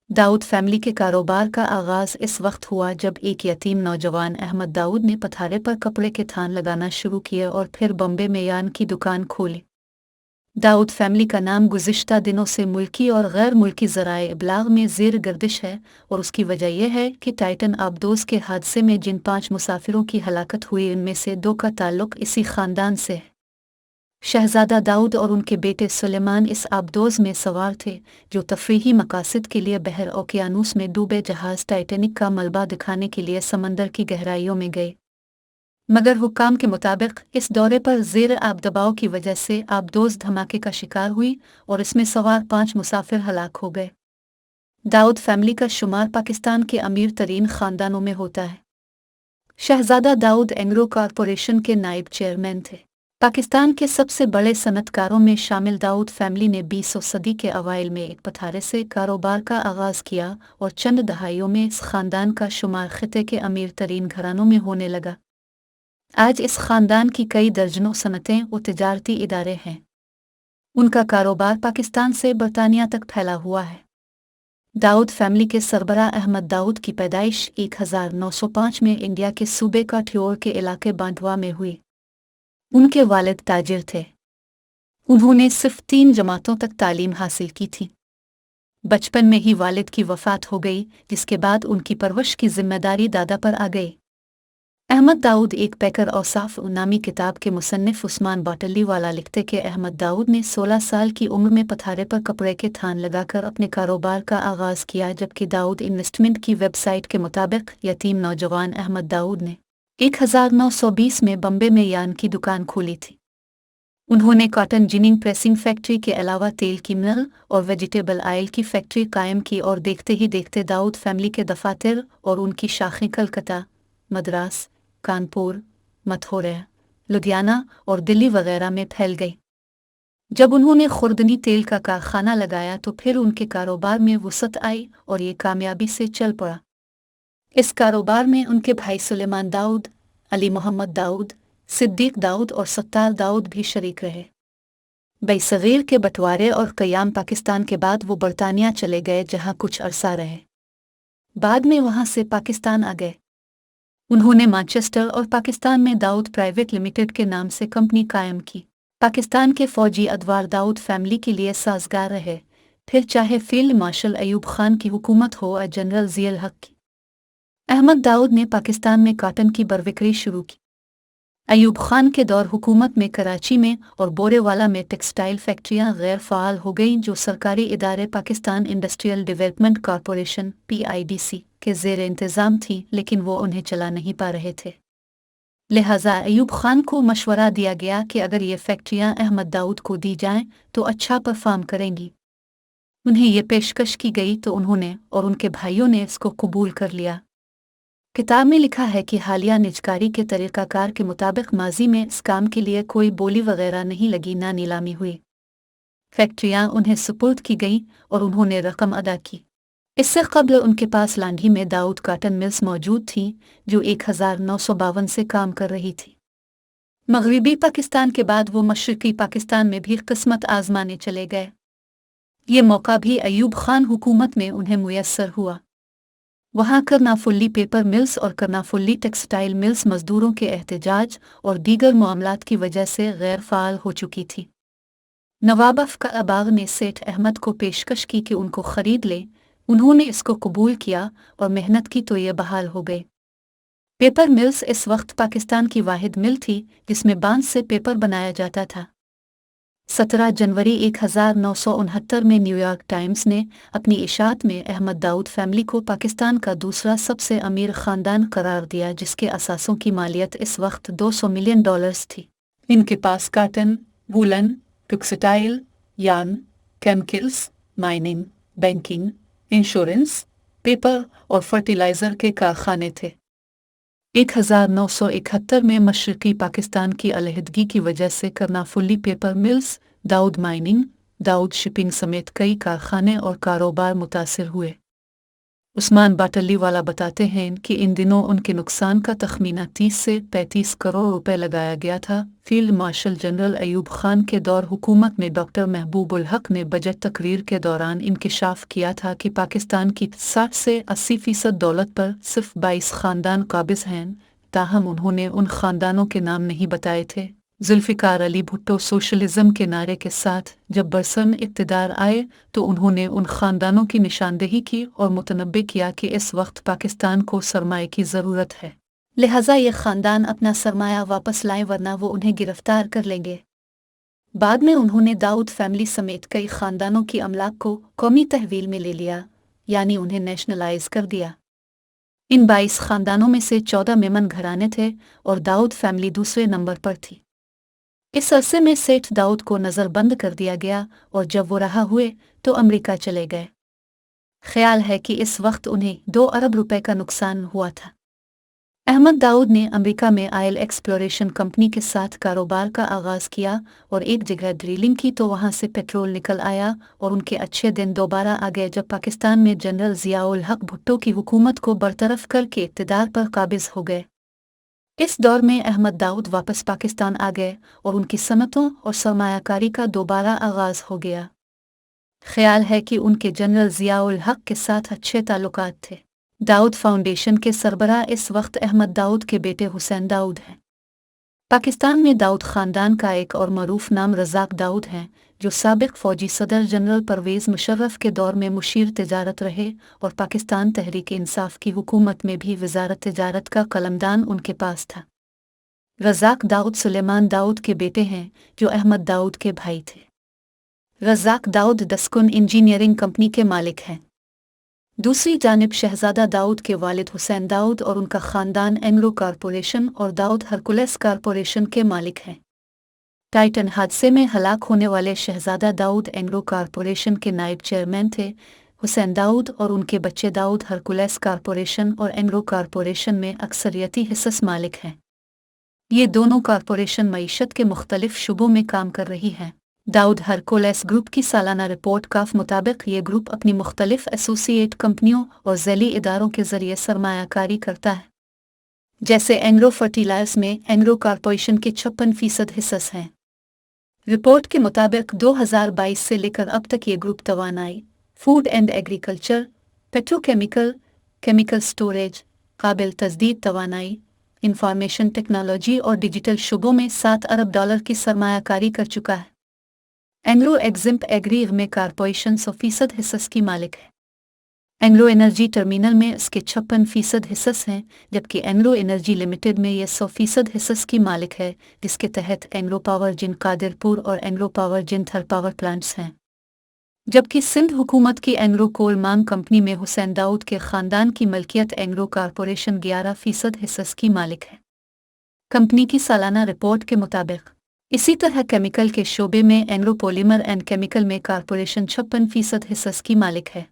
Dawood family के कारोबार का आगाज इस वक्त हुआ जब एक यतीम नौजवान अहमद दाऊद ने पथारे पर कपड़े के थान लगाना शुरू किए और फिर बॉम्बे में यान की दुकान खोली। दाऊद फैमिली का नाम गुज़िश्ता दिनों से मुल्की और गैर मुल्की ज़राए इब्लाग में ज़ेर गर्दिश है और उसकी वजह यह है कि टाइटन आबदोज़ के हादसे में जिन 5 मुसाफिरों की हलाकत हुई उनमें से 2 का ताल्लुक इसी ख़ानदान से है। शहज़ादा दाऊद और उनके बेटे सुलेमान इस आबदोज़ में सवार थे जो तफरीही मकासद के लिए बहर ओकियानूस में डूबे जहाज़ टाइटैनिक का मलबा दिखाने के लिए समंदर की गहराइयों में गए, मगर हुक्काम के मुताबिक इस दौरे पर ज़ेर आब दबाव की वजह से आबदोज़ धमाके का शिकार हुई और इसमें सवार 5 मुसाफिर हलाक हो गए। दाऊद फैमिली का शुमार पाकिस्तान के अमीर तरीन ख़ानदानों में होता है। शहज़ादा दाऊद एंग्रो कॉरपोरेशन के नायब चेयरमैन थे। पाकिस्तान के सबसे बड़े सनतकारों में शामिल दाऊद फैमिली ने 20वीं सदी के अवाइल में एक पथारे से कारोबार का आगाज़ किया और चंद दहाइयों में इस ख़ानदान का शुमार खिते के अमीर तरीन घरानों में होने लगा। आज इस ख़ानदान की कई दर्जनों सनतें और तिजारती इदारे हैं। उनका कारोबार पाकिस्तान से बरतानिया तक फैला हुआ है। दाऊद फैमिली के सरबराह अहमद दाऊद की पैदाइश 1905 में इंडिया के सूबे का ठियोर के इलाके बांटवा में हुई। उनके वालिद ताजिर थे। उन्होंने सिर्फ 3 जमातों तक तालीम हासिल की थी। बचपन में ही वालिद की वफ़ात हो गई, जिसके बाद उनकी परवरिश की जिम्मेदारी दादा पर आ गई। अहमद दाऊद एक पैकर औसाफ नामी किताब के मुसन्निफ उस्मान बाटली वाला लिखते कि अहमद दाऊद ने 16 साल की उम्र में पथारे पर कपड़े के थान लगाकर अपने कारोबार का आगाज़ किया, जबकि दाऊद इन्वेस्टमेंट की वेबसाइट के मुताबिक यतीम नौजवान अहमद दाऊद ने 1920 में बम्बे में यान की दुकान खोली थी। उन्होंने कॉटन जिनिंग प्रेसिंग फैक्ट्री के अलावा तेल की मिल और वेजिटेबल ऑयल की फैक्ट्री कायम की और देखते ही देखते दाऊद फैमिली के दफातर और उनकी शाखें कलकत्ता, मद्रास, कानपुर, मथुरा, लुधियाना और दिल्ली वगैरह में फैल गई। जब उन्होंने खुर्दनी तेल का कारखाना लगाया तो फिर उनके कारोबार में वुसअत आई और ये कामयाबी से चल पड़ा। इस कारोबार में उनके भाई सुलेमान दाऊद, अली मोहम्मद दाऊद, सिद्दीक दाऊद और सत्तार दाऊद भी शरीक रहे। बरसगीर के बंटवारे और क़याम पाकिस्तान के बाद वो बरतानिया चले गए, जहां कुछ अरसा रहे। बाद में वहां से पाकिस्तान आ गए। उन्होंने मैनचेस्टर और पाकिस्तान में दाऊद प्राइवेट लिमिटेड के नाम से कंपनी कायम की। पाकिस्तान के फौजी अदवार दाऊद फैमिली के लिए साजगार रहे, फिर चाहे फील्ड मार्शल अयूब खान की हुकूमत हो या जनरल ज़िया उल हक की। अहमद दाऊद ने पाकिस्तान में कॉटन की बरविक्री शुरू की। अयूब खान के दौर हुकूमत में कराची में और बोरेवाला में टेक्सटाइल फैक्ट्रियां गैर फ़ाल हो गईं, जो सरकारी इदारे Pakistan industrial development corporation (PIDC) के ज़ेर इंतज़ाम थी, लेकिन वो उन्हें चला नहीं पा रहे थे। लिहाजा अयूब खान को मशवरा दिया गया कि अगर ये फैक्ट्रियां अहमद दाऊद को दी जाएं तो अच्छा परफॉर्म करेंगी। उन्हें ये पेशकश की गई तो उन्होंने और उनके भाइयों ने इसको कबूल कर लिया। किताब में लिखा है कि हालिया निजकारी के तरीक़ाकार के मुताबिक माजी में इस काम के लिए कोई बोली वगैरह नहीं लगी, ना नीलामी हुई। फैक्ट्रियां उन्हें सुपुर्द की गईं और उन्होंने रकम अदा की। इससे कबल उनके पास लांढी में दाऊद कॉटन मिल्स मौजूद थीं, जो 1952 से काम कर रही थी। मगरिबी पाकिस्तान के बाद वो मशरक़ी पाकिस्तान में भी किस्मत आजमाने चले गए। ये मौका भी अयूब खान हुकूमत में उन्हें मुयस्सर हुआ। वहाँ करनाफुल्ली पेपर मिल्स और करनाफुल्ली टेक्सटाइल मिल्स मजदूरों के एहतजाज और दीगर मामलात की वजह से गैर फ़ाल हो चुकी थी। नवाब अफ़्ज़ल अबाग ने सेठ अहमद को पेशकश की कि उनको ख़रीद ले। उन्होंने इसको कबूल किया और मेहनत की तो ये बहाल हो गए। पेपर मिल्स इस वक्त पाकिस्तान की वाहिद मिल थी जिसमें बांस से पेपर बनाया जाता था। 17 जनवरी 1969 में न्यूयॉर्क टाइम्स ने अपनी इशात में अहमद दाऊद फैमिली को पाकिस्तान का दूसरा सबसे अमीर ख़ानदान करार दिया, जिसके असासों की मालियत इस वक्त $200 मिलियन थी। इनके पास cotton, woollen, textile, yarn, chemicals, mining, banking, insurance, paper और फर्टिलाइज़र के कारखाने थे। 1971 में मशरक़ी पाकिस्तान की अलहदगी की वजह से Karnaphuli paper mills, Dawood mining, Dawood shipping समेत कई कारखाने और कारोबार मुतासिर हुए। उस्मान बाटली वाला बताते हैं कि इन दिनों उनके नुकसान का तखमीना 30 से 35 करोड़ रुपए लगाया गया था। Field marshal general Ayub Khan के दौर हुकूमत में डॉक्टर महबूबुल हक ने बजट तकरीर के दौरान इंकिशाफ किया था कि पाकिस्तान की 60 से 80% दौलत पर सिर्फ 22 खानदान काबिज हैं। ताहम उन्होंने उन खानदानों के नाम नहीं बताए थे। जुल्फ़िकार अली भुट्टो सोशलिज्म के नारे के साथ जब बरसन इक़्तिदार आए तो उन्होंने उन खानदानों की निशानदेही की और मुतनब्बे किया कि इस वक्त पाकिस्तान को सरमाए की ज़रूरत है, लिहाजा ये खानदान अपना सरमाया वापस लाएं वरना वो उन्हें गिरफ्तार कर लेंगे। बाद में उन्होंने दाऊद फैमिली समेत कई खानदानों की अमलाक को कौमी तहवील में ले लिया, यानी उन्हें नेशनलाइज कर दिया। इन 22 खानदानों में से 14 मेमन घराने थे और दाऊद फैमिली दूसरे नंबर पर थी। इस अरसे में सेठ दाऊद को नज़रबंद कर दिया गया और जब वो रहा हुए तो अमेरिका चले गए। ख्याल है कि इस वक्त उन्हें 2 अरब रुपए का नुकसान हुआ था। अहमद दाऊद ने अमेरिका में ऑयल एक्सप्लोरेशन कंपनी के साथ कारोबार का आगाज़ किया और एक जगह ड्रिलिंग की तो वहां से पेट्रोल निकल आया और उनके अच्छे दिन दोबारा आ गए जब पाकिस्तान में जनरल ज़ियाउल हक भुट्टो की हुकूमत को बरतरफ करके इक़्तिदार पर काबिज हो गए। इस दौर में अहमद दाऊद वापस पाकिस्तान आ गए और उनकी सनतों और सरमायाकारी का दोबारा आगाज़ हो गया। ख्याल है कि उनके जनरल ज़ियाउल हक के साथ अच्छे ताल्लुकात थे। दाऊद फाउंडेशन के सरबराह इस वक्त अहमद दाऊद के बेटे हुसैन दाऊद हैं। पाकिस्तान में दाऊद ख़ानदान का एक और मरूफ नाम रज़ाक दाऊद है, जो साबिक़ फ़ौजी सदर जनरल परवेज़ मुशर्रफ के दौर में मुशीर तिजारत रहे और पाकिस्तान तहरीक इंसाफ की हुकूमत में भी वज़ारत तिजारत का कलमदान उनके पास था। रज़ाक दाऊद सुलेमान दाऊद के बेटे हैं, जो अहमद दाऊद के भाई थे। रज़ाक दाऊद दस्कुन इंजीनियरिंग कंपनी के मालिक हैं। दूसरी जानिब शहजादा दाऊद के वालिद हुसैन दाऊद और उनका ख़ानदान एंग्लो कॉरपोरेशन और दाऊद हरकुलेस कॉरपोरेशन के मालिक हैं। टाइटन हादसे में हलाक होने वाले शहजादा दाऊद एंग्लो कॉरपोरेशन के नायब चेयरमैन थे। हुसैन दाऊद और उनके बच्चे दाऊद हरकुलेस कॉरपोरेशन और एंग्लो कॉरपोरेशन में अक्सरियती हिस्स मालिक हैं। ये दोनों कॉरपोरेशन मईशत के मुख्तलिफ शुबों में काम कर रही हैं। दाऊद हरकुलेस ग्रुप की सालाना रिपोर्ट का मुताबिक ये ग्रुप अपनी मुख्तलिफ एसोसिएट कंपनियों और ज़ैली इदारों के ज़रिए सरमायाकारी करता है। जैसे एंग्लो फर्टिलाइजर्स में एंग्लो कॉरपोरेशन के 56% हिस्स हैं। रिपोर्ट के मुताबिक 2022 से लेकर अब तक ये ग्रुप तवानाई, food and agriculture, petrochemical, chemical storage, काबिल तजदीद तवानाई, इंफॉर्मेशन टेक्नोलॉजी और डिजिटल शुबों में $7 अरब की सरमायाकारी कर चुका है। एंग्लो एग्जिम्प एग्री में कॉरपोरेशन 100% हिस्स की मालिक है। एंग्लो एनर्जी टर्मिनल में इसके 56% हिस्स हैं, जबकि एंग्लो एनर्जी लिमिटेड में यह 100% हिस्स की मालिक है, जिसके तहत एंग्लो पावर जिन कादिरपुर और एंग्लो पावर जिन थर पावर प्लांट्स हैं। जबकि सिंध हुकूमत की एंग्लो कोल मांग कंपनी में हुसैन दाऊद के ख़ानदान की मलकियत एंग्लो कॉरपोरेशन 11% हिस्स की मालिक है। कंपनी की सालाना रिपोर्ट के मुताबिक इसी तरह केमिकल के शोबे में एंग्लो पॉलीमर एंड केमिकल में कॉरपोरेशन 56% हिस्स की मालिक है।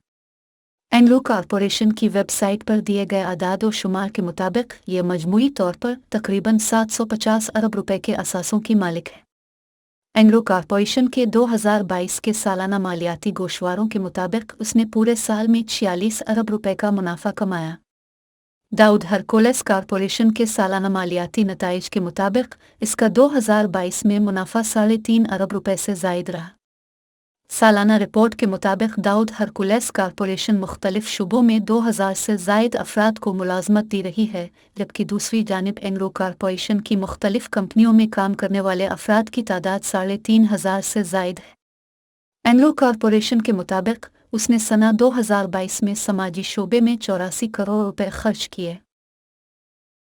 एंग्लो कॉरपोरेशन की वेबसाइट पर दिए गए आदाद और शुमार के मुताबिक ये मजमूई तौर पर तकरीबन 750 अरब रुपए के असासों की मालिक है। एंग्लो कॉरपोरेशन के 2022 के सालाना मालियाती गोशवारों के मुताबिक उसने पूरे साल में 46 अरब रुपए का मुनाफा कमाया। दाऊद हरकुलेस कॉरपोरेशन के सालाना मालियाती नताइज के मुताबिक इसका 2022 में मुनाफा 3.5 अरब रुपए से ज़ायद रहा। सालाना रिपोर्ट के मुताबिक दाऊद हरकुलेस कॉरपोरेशन मुख्तलिफ शुबों में 2000 से ज़ायद अफराद को मुलाजमत दी रही है, जबकि दूसरी जानिब एंग्लो कॉरपोरेशन की मुख्तलिफ कंपनियों में काम करने वाले अफराद की तादाद 3500 से ज़ायद है। एंग्लो कॉरपोरेशन के मुताबिक उसने सना 2022 में समाजी शोबे में 84 करोड़ रुपए खर्च किए।